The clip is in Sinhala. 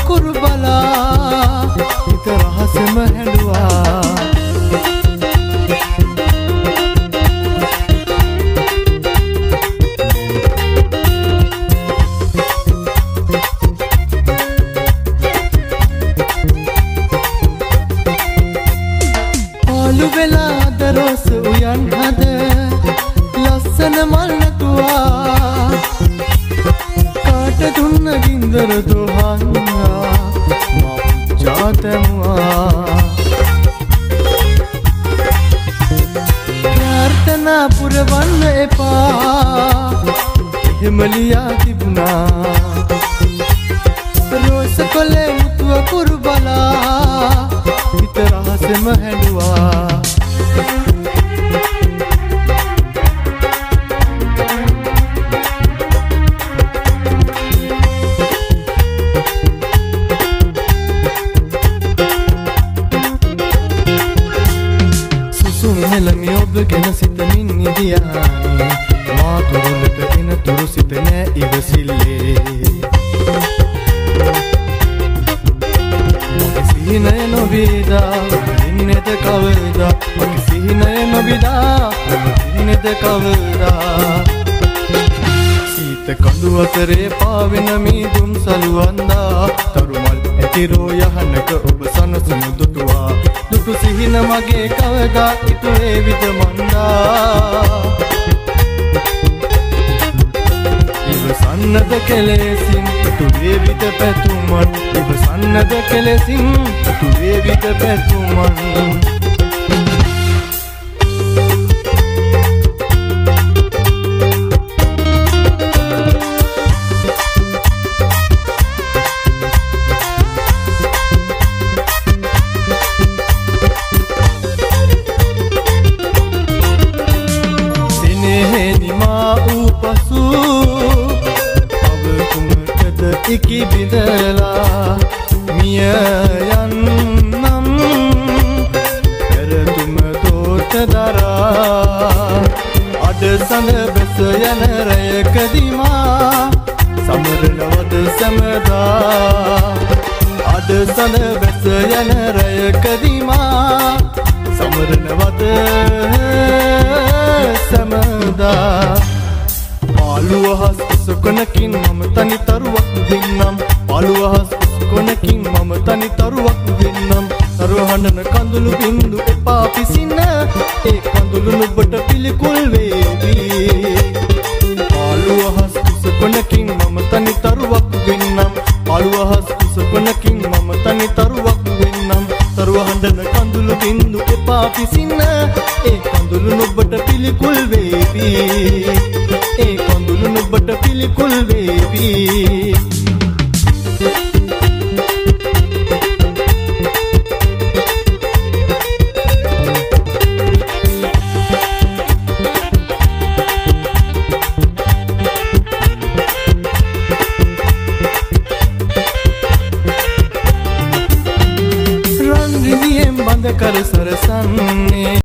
අකුරු බලා හිත රහසෙම හැඬුවා පාළු වෙලා දරොස් උයන් හද ලස්සන මල් නටුවා කාට දුන්න ගින්දර දොහන්නා මා ජාතමුවා ප්‍රාර්ථනා පුරවන්න එපා එහෙම ලියා තිබුණා රෝස කොලේ මුතු අකුරු බලා හිත රහසෙම හැඬුවා හෙළමි ඔබ ගැන සිතමින් ඉදියානේ මා තුරුලට එන තුරු සිත නෑ ඉවසිල්ලේ මගේ සිහිනය නොබිදා ඉන්නේද කවදා මගේ සිහිනය නොබිදා ඉන්නේද කවදා සීත කඳු අතරේ පාවෙන මීදුම් සලුවන්දා තරුමල් ඇතිරෝ යහනක ඔබ සනසනු දුටුවා දුටු සිහින මගේ කවදා ඉතු වේවිද මන්දා ඉවසන්නද කෙලෙසින් ඉතු වේවිද පැතුමන් ඉවසන්නද කෙලෙසින් ඉතු වේවිද පැතුමන් ඉකි බිඳලා මිය යන්නම් පෙරතුම දෝත දරා අඩසඳ බැස යන රැයකදිමා සමරනවද සැමදා අඩසඳ බැස යන රැයකදිමා සමරනවද සැමදා පාළුවහස් කොනකින් මම තනි තරුවක් වෙන්නම් පාළුවහස් කොනකින් මම තනි තරුවක් වෙන්නම් තරුහඬන කඳුළු බින්දු එපා පිසින ඒ කඳුළු නුඹට පිළිකුල් වේවි පාළුවහස් කොනකින් මම තනි තරුවක් වෙන්නම් පාළුවහස් කොනකින් මම තනි තරුවක් වෙන්නම් තරුහඬන කඳුළු බින්දු එපා පිසින ඒ කඳුළු නුඹට පිළිකුල් වේවි ඒ කඳුළු නුඹට පිළිකුල් වේවි රන් රිදියෙන් බඳ කර සරසන්නේ